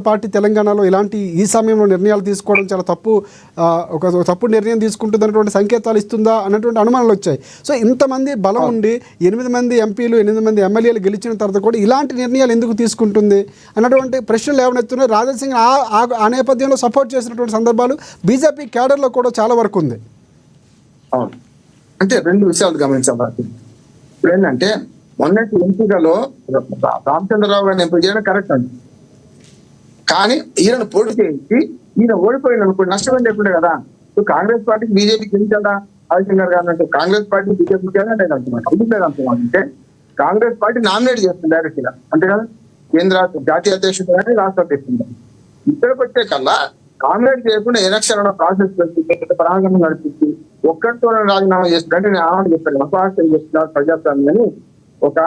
Party తెలంగాణలో ఇలాంటి ఈ సమయంలో నిర్ణయాలు తీసుకోవడం చాలా తప్పు, ఒక తప్పుడు నిర్ణయం తీసుకుంటుంది అన్నటువంటి సంకేతాలు ఇస్తుందా అన్నటువంటి అనుమానాలు వచ్చాయి. సో ఇంతమంది బలం ఉండి 8 మంది ఎంపీలు 8 మంది ఎమ్మెల్యేలు గెలిచిన తర్వాత కూడా ఇలాంటి నిర్ణయాలు ఎందుకు తీసుకుంటుంది అన్నటువంటి ప్రశ్నలు ఏమనెత్తున్నాయి. రాజా సింగ్ ఆ నేపథ్యంలో సపోర్ట్ చేసినటువంటి సందర్భాలు బీజేపీ క్యాడర్లో కూడా చాలా వరకు ఉంది. అవును, అంటే రెండు విషయాలు గమనించాలి. ఇప్పుడు ఏంటంటే మొన్నటి ఎంపికలో రామచంద్రరావు గారిని ఎంపిక చేయడం కరెక్ట్ అండి. కానీ ఈయన పోటీ చేయించి ఈయన ఓడిపోయిన అనుకోండి నష్టం లేకుండా కదా. ఇప్పుడు కాంగ్రెస్ పార్టీకి బీజేపీకి గెలిచాడా రాజశేఖర్ గారు అంటే కాంగ్రెస్ పార్టీ బీజేపీకి నేను అంటున్నాను. అందుకు అంటే కాంగ్రెస్ పార్టీ నామినేట్ చేస్తుంది డైరెక్ట్ గా, అంతే కదా. కేంద్ర జాతీయ అధ్యక్షుడు కానీ రాష్ట్ర అధ్యక్షుడు ఇక్కడికి వచ్చే కల్లా నామినేట్ చేయకుండా ఎలక్షన్ ప్రాసెస్ పెట్టి ప్రాంగణం నడిపించి ఒక్కరితో రాజీనామా చేస్తుంటే నేను ఆమె చెప్పాను అపహాస్యం చేస్తున్నారు ప్రజాస్వామ్యాన్ని. ఒక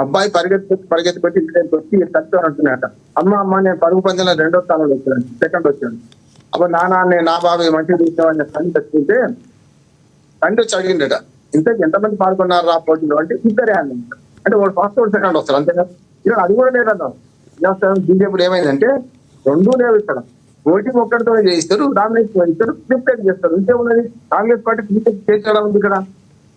అబ్బాయి పరిగెత్తి పెట్టి ఇంటికి వచ్చి తక్కువ అంటున్నాట. అమ్మ నేను పరుగు పందెంలో 2వ స్థానంలో వచ్చాను, సెకండ్ వచ్చాను. అప్పుడు నా బాబు మంచిగా చూసామని తల్లి తెచ్చుకుంటే తండ్రి వచ్చి అడిగిండట, ఎంతమంది పాల్గొన్నారు రా పోటీలో అంటే 2 అంటే వాడు ఫస్ట్ వాడు సెకండ్ వస్తారు, అంతేనా. ఇలా అది కూడా లేదన్నాం. బీజేపీ ఏమైందంటే 2 లేవు ఇక్కడ. ఓటింగ్ ఒక్కడితో చేయిస్తారు, నామినేషన్ చేయిస్తారు, డిక్లేర్ చేస్తారు. ఇంకేమున్నది కాంగ్రెస్ పార్టీ బీజేపీ చేర్చడం ఉంది ఇక్కడ.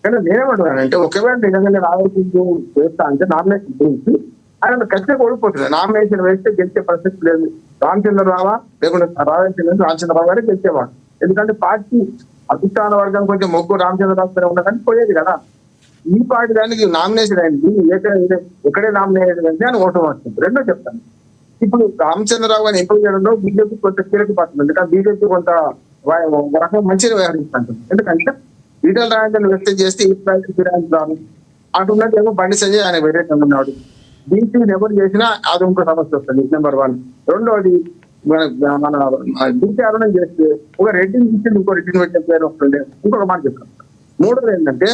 కానీ నేనేమంటున్నాను అంటే ఒకవేళ నిజంగా నేను ఆలోచించి చేస్తా అంటే నామినేషన్ చేయించి ఆయన ఖచ్చితంగా ఓడిపోతుంది. నామినేషన్ వేస్తే గెలిచే పరిస్థితి లేదు. రామచంద్రరావా లేకుంటే రామచంద్రరావు గారే గెలిచేవాడు. ఎందుకంటే పార్టీ అధిష్టాన వర్గం కొంచెం మొగ్గు రామచంద్రరావు ఉన్నా కానీ పోయేది కదా. ఈ పార్టీ దానికి నామినేషన్ అయింది, ఒకడే నామినేషన్ అయింది అని ఓటం వస్తుంది. రెండో చెప్తాను, ఇప్పుడు రామచంద్రరావు గారిని ఎంపిక చేయడంలో బీజేపీ కొంత కీలక పాత్ర ఉంది. కానీ బీజేపీ కొంత రకం మంచిగా వ్యవహరిస్తుంది. ఎందుకంటే ఈటల రాజేంద్రను వ్యక్తం చేస్తే రాను అటున్నట్టు ఏమో బండి సంజయ్ ఆయన వేరే ఉన్నాడు. బీసీని ఎవరు చేసినా అది ఇంకో సమస్య వస్తుంది. నెంబర్ 1. రెండోది మన బీసీ అరుణం చేస్తే ఒక రెడ్డిని ఇచ్చి ఇంకో రెడ్డిని పెట్టే పేరు వస్తుండే. ఇంకొక మాట చెప్తాను. మూడోది ఏంటంటే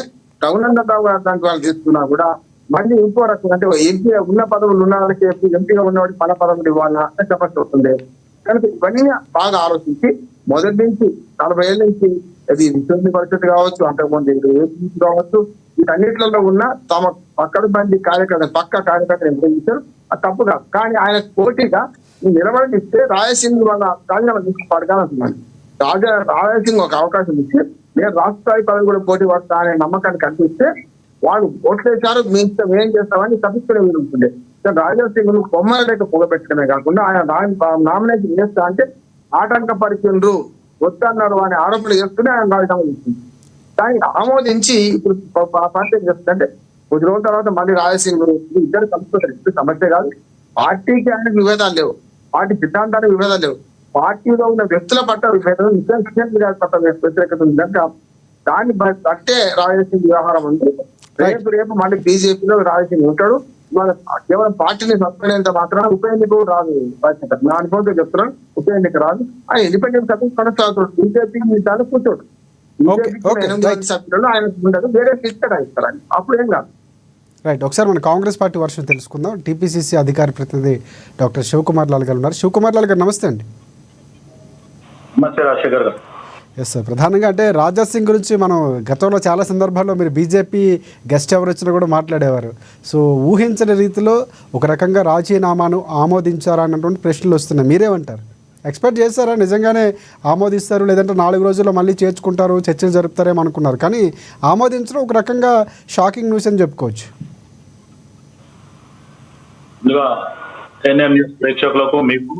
రఘునందరావు గారు దానికి వాళ్ళు తీసుకున్నా కూడా మళ్ళీ ఇంకో రకం అంటే ఎంపీ ఉన్న పదవులు ఉన్న వాళ్ళకి ఎంపీగా ఉన్నవాడికి పల పదవులు ఇవ్వాలన్నా సమస్య వస్తుంది. కనుక ఇవన్నీ బాగా ఆలోచించి మొదటి నుంచి 40 ఏళ్ళ నుంచి అది విశ్వని పరిస్థితి కావచ్చు, అంతకుముందు కావచ్చు, వీటన్నిటిలో ఉన్న తమ పక్కన బండి పక్క కార్యకర్తలు ఎంపిక అది తప్పు కాదు. కానీ ఆయన పోటీగా నిలబడిస్తే రాయసింగ్ వాళ్ళ రాజీనామా పడగాలంటున్నాను. రాయసింగ్ ఒక అవకాశం ఇచ్చి నేను రాష్ట్ర స్థాయి పదవి కూడా పోటీ పడతా అనే నమ్మకాన్ని కనిపిస్తే వాళ్ళు ఓట్లేసారు, మేము ఏం చేస్తామని తప్పించుకునే వీలు ఉంటుండే. రాజాసింగ్ బొమ్మల లేక పొగపెట్టడమే కాకుండా ఆయన నామినేషన్ చేస్తా అంటే ఆటంకపరిచిండ్రు వద్దన్నారు అనే ఆరోపణలు చేస్తూనే ఆయన రాజీనామా చేస్తుంది. దాన్ని ఆమోదించి ఇప్పుడు పార్టీ చేస్తుందంటే కొద్ది రోజుల తర్వాత మళ్ళీ రాజసింగ్ ఇద్దరు కలుపుతారు. సమస్య కాదు, పార్టీకి ఆయనకు విభేదాలు లేవు, పార్టీ సిద్ధాంతానికి విభేదాలు లేవు, పార్టీలో ఉన్న వ్యక్తుల పట్ల విభేదం పట్ల వ్యతిరేకత ఉంది కనుక దాన్ని బట్టే రాజసింగ్ వ్యవహారం ఉంది. రేపు మళ్ళీ బీజేపీలో రాజసింగ్ ఉంటాడు. కేవలం పార్టీని సస్పెండ్ మాత్రం ఉప ఎన్నిక రాదు. నా అనుభవంతో చెప్తున్నాను, ఉప ఎన్నిక రాదు. ఆ ఇండిపెండెంట్ సభ్యులు కొనసాగుతాడు. బీజేపీ దాన్ని కూర్చోడు. సభ్యులు ఆయన ఉండదు, వేరే ఇస్తాడు ఇస్తారు. అప్పుడు ఏం కాదు. రైట్, ఒకసారి మన కాంగ్రెస్ పార్టీ వర్షం తెలుసుకుందాం. టీపీసీసీ అధికార ప్రతినిధి డాక్టర్ శివకుమార్ లాల్ గారు ఉన్నారు. శివకుమార్ లాల్ గారు నమస్తే అండి. ఎస్ సార్, ప్రధానంగా అంటే రాజా సింగ్ గురించి మనం గతంలో చాలా సందర్భాల్లో మీరు బీజేపీ గెస్ట్ ఎవరు వచ్చినా కూడా మాట్లాడేవారు. సో ఊహించని రీతిలో ఒక రకంగా రాజీనామాను ఆమోదించారా అన్నటువంటి ప్రశ్నలు వస్తున్నాయి. మీరేమంటారు? ఎక్స్పెక్ట్ చేస్తారా నిజంగానే ఆమోదిస్తారు, లేదంటే 4 రోజుల్లో మళ్ళీ చేర్చుకుంటారు, చర్చలు జరుపుతారేమో అనుకున్నారు. కానీ ఆమోదించడం ఒక రకంగా షాకింగ్ న్యూస్ అని చెప్పుకోవచ్చు. ప్రేక్షకులకు మీకు